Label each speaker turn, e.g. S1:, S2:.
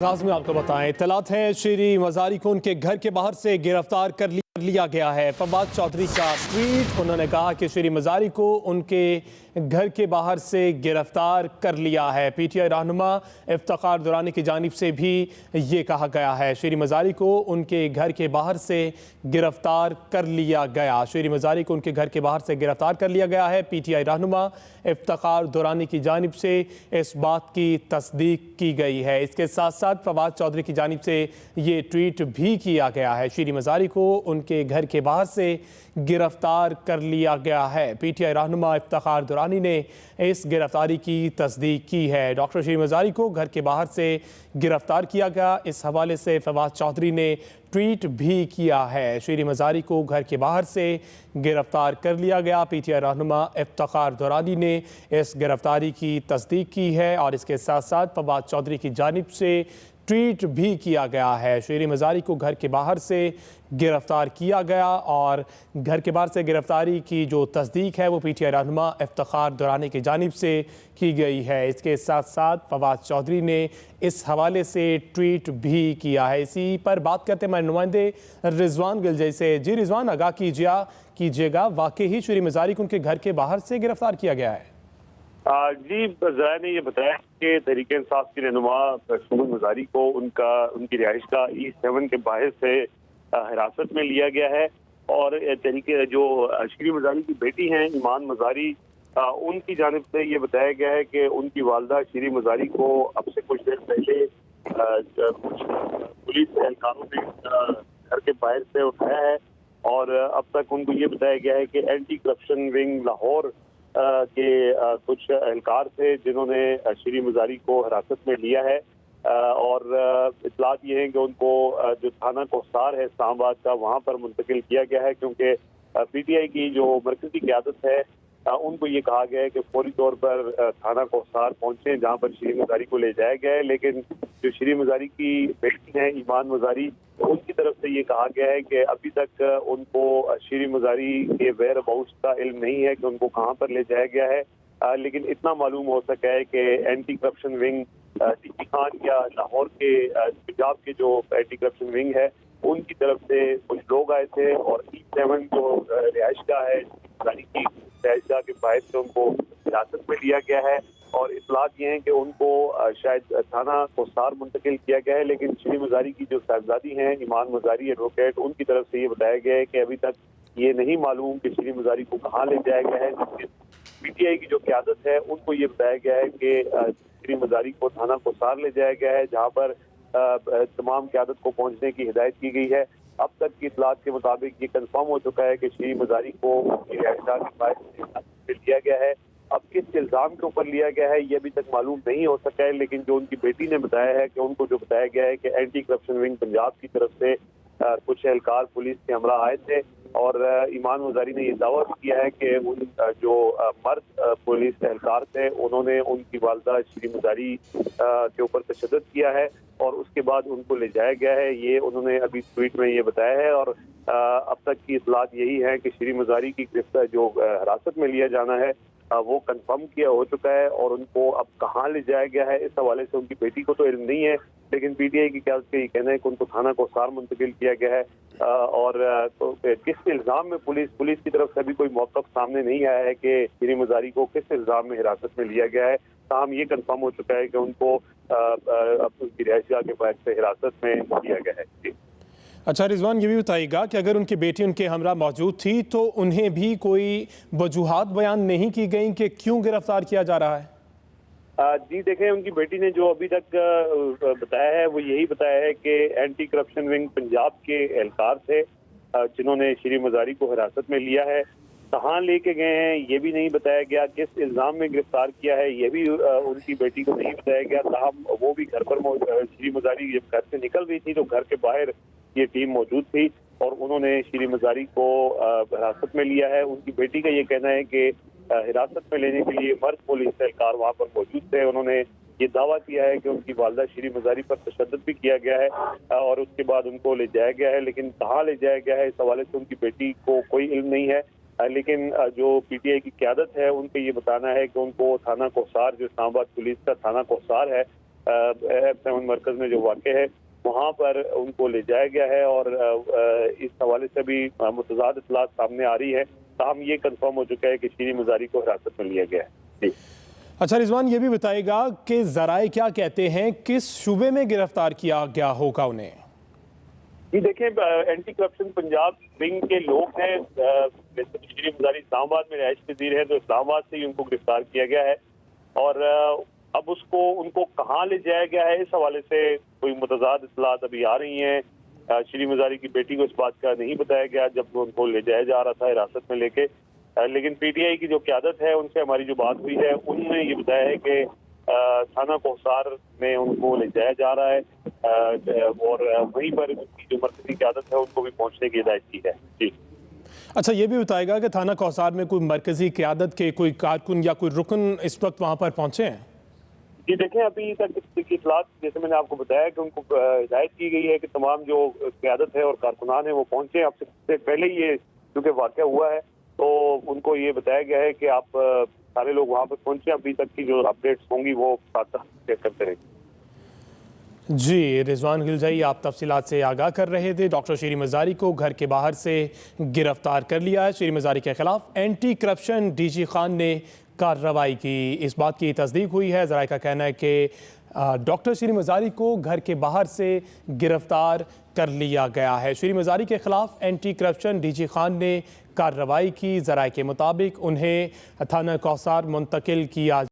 S1: राज में आपको बताएं, इत्तलात है श्री मजारी को उनके घर के बाहर से गिरफ्तार कर लिया गया है। फवाद चौधरी का ट्वीट, उन्होंने कहा कि श्री मजारी को उनके घर के बाहर से गिरफ्तार कर लिया है। पीटीआई रहनुमा इफ्तिखार दुरानी की जानिब से भी ये कहा गया है, श्री मजारी को उनके घर के बाहर से गिरफ्तार कर लिया गया। श्री मजारी को उनके घर के बाहर से गिरफ्तार कर लिया गया है। पीटीआई रहनुमा इफ्तिखार दुरानी की जानिब से इस बात की तस्दीक की गई है। इसके साथ साथ फवाद चौधरी की जानिब से ये ट्वीट भी किया गया है, श्री मजारी को उनके घर के बाहर से गिरफ्तार कर लिया गया है। पीटीआई रहनुमा इफ्तिखार दुरानी ने इस गिरफ्तारी की तस्दीक की है। डॉक्टर श्री मजारी को घर के बाहर से गिरफ्तार किया गया, इस हवाले से फवाद चौधरी ने ट्वीट भी किया है। श्री मजारी को घर के बाहर से गिरफ्तार कर लिया गया। पीटीआई रहनुमा इफ्तिखार दुरानी ने इस गिरफ्तारी की तस्दीक की है और इसके साथ साथ फवाद चौधरी की जानिब से ट्वीट भी किया गया है। श्री मजारी को घर के बाहर से गिरफ्तार किया गया और घर के बाहर से गिरफ्तारी की जो तस्दीक है वो पीटीआई रहनुमा इफ्तिखार दुरानी की जानिब से की गई है। इसके साथ साथ फवाद चौधरी ने इस हवाले से ट्वीट भी किया है। इसी पर बात करते हैं नुमाइंदे रिजवान गिलजई से। जी रिजवान, आगाह कीजिएगा, वाकई ही श्री मजारी को उनके घर के बाहर से गिरफ्तार किया गया है?
S2: जी, ज़रा ने ये बताया कि तहरीक इंसाफ की रहनुमा श्री मजारी को उनकी रिहाइश का E7 के बाहर से हिरासत में लिया गया है और तहरीक जो श्री मजारी की बेटी हैं ईमान मजारी, उनकी जानिब से ये बताया गया है कि उनकी वालदा श्री मजारी को अब से कुछ देर पहले कुछ पुलिस एहलकारों ने घर के बाहर से उठाया है और अब तक उनको ये बताया गया है कि एंटी करप्शन विंग लाहौर के कुछ एहलकार थे जिन्होंने श्री मजारी को हिरासत में लिया है और इतलात ये है कि उनको जो थाना कोहसार है इस्लामाबाद का, वहाँ पर मुंतकिल किया गया है, क्योंकि पीटीआई की जो मरकजी क़यादत है उनको ये कहा गया है कि फौरी तौर पर थाना कोहसार पहुंचे जहाँ पर श्री मजारी को ले जाया गया है। लेकिन जो श्री मजारी की बेटी है ईमान मजारी, उनकी तरफ से ये कहा गया है कि अभी तक उनको श्री मजारी के वेयर अबाउट्स का इल्म नहीं है कि उनको कहाँ पर ले जाया गया है। लेकिन इतना मालूम हो सका है कि anti corruption wing TP Khan या लाहौर के पंजाब के जो एंटी करप्शन विंग है उनकी तरफ से कुछ लोग आए थे और E7 जो रिहाइश का है मजारी की रिहाइशगाह के बाहर से उनको हिरासत में लिया गया है और इतलात ये हैं कि उनको शायद थाना कोहसार मुंतकिल किया गया है। लेकिन श्री मजारी की जो साहबजादी हैं ईमान मजारी एडवोकेट, उनकी तरफ से ये बताया गया है कि अभी तक ये नहीं मालूम कि श्री मजारी को कहाँ ले जाया गया है। पीटीआई की जो क़यादत है उनको ये बताया गया है कि श्री मजारी को थाना कोहसार ले जाया गया है, जहाँ पर तमाम क़यादत को पहुँचने की हिदायत की गई है। अब तक की इतलात के मुताबिक ये कंफर्म हो चुका है कि श्री मजारी को रिहाइशगाह के बाहर से लिया गया है। अब किस इल्ज़ाम के ऊपर लिया गया है ये अभी तक मालूम नहीं हो सका है, लेकिन जो उनकी बेटी ने बताया है कि उनको जो बताया गया है कि एंटी करप्शन विंग पंजाब की तरफ से कुछ एहलकार पुलिस के हमरा आए थे और ईमान मजारी ने ये दावा भी किया है कि उन जो मर्द पुलिस एहलकार थे उन्होंने उनकी वालदा श्री मजारी के ऊपर तशद्दुद किया है और उसके बाद उनको ले जाया गया है। ये उन्होंने अभी ट्वीट में ये बताया है और अब तक की इतलात यही है कि श्री मजारी की गिरफ्तार जो हिरासत में लिया जाना है वो कंफर्म किया हो चुका है और उनको अब कहाँ ले जाया गया है इस हवाले से उनकी बेटी को तो इल्म नहीं है, लेकिन पीटीआई की क़यादत का ये कहना है कि उनको थाना कोहसार मुंतकिल किया गया है और तो किस इल्ज़ाम में पुलिस की तरफ से अभी कोई मौक़िफ़ सामने नहीं आया है कि श्री मजारी को किस इल्ज़ाम में हिरासत में लिया गया है। ताहम ये कंफर्म हो चुका है कि उनको उनकी रिहाइशगाह के बाहर से हिरासत में लिया गया है।
S1: अच्छा रिजवान, ये भी बताइएगा कि अगर उनकी बेटी उनके हमरा मौजूद थी तो उन्हें भी कोई वजूहात बयान नहीं की गई कि क्यों गिरफ्तार किया जा रहा है?
S2: जी देखें, उनकी बेटी ने जो अभी तक बताया है वो यही बताया है कि एंटी करप्शन विंग पंजाब के एहलकार थे जिन्होंने श्री मजारी को हिरासत में लिया है। कहाँ लेके गए हैं ये भी नहीं बताया गया, किस इल्ज़ाम में गिरफ्तार किया है ये भी उनकी बेटी को नहीं बताया गया। ताहम वो भी घर पर श्री मजारी जब घर से निकल रही थी तो घर के बाहर ये टीम मौजूद थी और उन्होंने श्री मजारी को हिरासत में लिया है। उनकी बेटी का ये कहना है कि हिरासत में लेने के लिए मर्द पुलिस एहलकार वहाँ पर मौजूद थे। उन्होंने ये दावा किया है कि उनकी वालदा श्री मजारी पर तशद्दुद भी किया गया है और उसके बाद उनको ले जाया गया है, लेकिन कहाँ ले जाया गया है इस हवाले से उनकी बेटी को कोई इल्म नहीं है। लेकिन जो पीटीआई की क़यादत है उनका ये बताना है कि उनको थाना कोहसार, जो इस्लामाबाद पुलिस का थाना कोहसार है, F7 मरकज में जो वाक़ है वहाँ पर उनको ले जाया गया है और इस हवाले से भी मुतज़ाद इत्तलात सामने आ रही है। ताहम ये कंफर्म हो चुका है कि शीरी मज़ारी को हिरासत में लिया गया है। जी
S1: अच्छा रिजवान, ये भी बताएगा कि ज़राए क्या कहते हैं, किस शुबे में गिरफ्तार किया गया होगा उन्हें?
S2: जी देखें, एंटी करप्शन पंजाब विंग के लोग हैं। शीरी मज़ारी इस्लामाबाद में रिहाइश पजीर है, तो इस्लामाबाद से ही उनको गिरफ्तार किया गया है और अब उनको कहाँ ले जाया गया है, इस हवाले से कोई मुतज़ाद इत्तलात अभी आ रही हैं। शीरी मज़ारी की बेटी को इस बात का नहीं बताया गया जब उनको ले जाया जा रहा था हिरासत में लेके, लेकिन पीटीआई की जो क़यादत है उनसे हमारी जो बात हुई है उन्होंने ये बताया है कि थाना कोहसार में उनको ले जाया जा रहा है और वहीं पर जो मरकजी क़यादत है उनको भी पहुंचने की हिदायत की है। जी
S1: अच्छा, ये भी बताएगा कि थाना कोहसार में कोई मरकजी क़यादत के कोई कारकुन या कोई रुकन इस वक्त वहाँ पर पहुँचे हैं?
S2: जी देखें, अभी तक की इत्तलात जैसे मैंने आपको बताया कि उनको हिदायत की गई है कि तमाम जो क़यादत है और कारकुनान है वो पहुंचे। अब से पहले ये क्योंकि वाक़या हुआ है तो उनको ये बताया गया है कि आप सारे लोग वहाँ पर पहुंचे। अभी तक की जो अपडेट्स होंगी वो साथ साथ चेक करते रहेंगे।
S1: जी रिजवान गिलजई आप तफसीलात से आगाह कर रहे थे। डॉक्टर शीरी मज़ारी को घर के बाहर से गिरफ्तार कर लिया है। शीरी मज़ारी के खिलाफ एंटी करप्शन डीजी खान ने कार्रवाई की, इस बात की तस्दीक हुई है। ज़राए का कहना है कि डॉक्टर शीरी मज़ारी को घर के बाहर से गिरफ्तार कर लिया गया है। शीरी मज़ारी के खिलाफ एंटी करप्शन डीजी खान ने कार्रवाई की। ज़राए के मुताबिक उन्हें थाना कोहसार मुंतकिल किया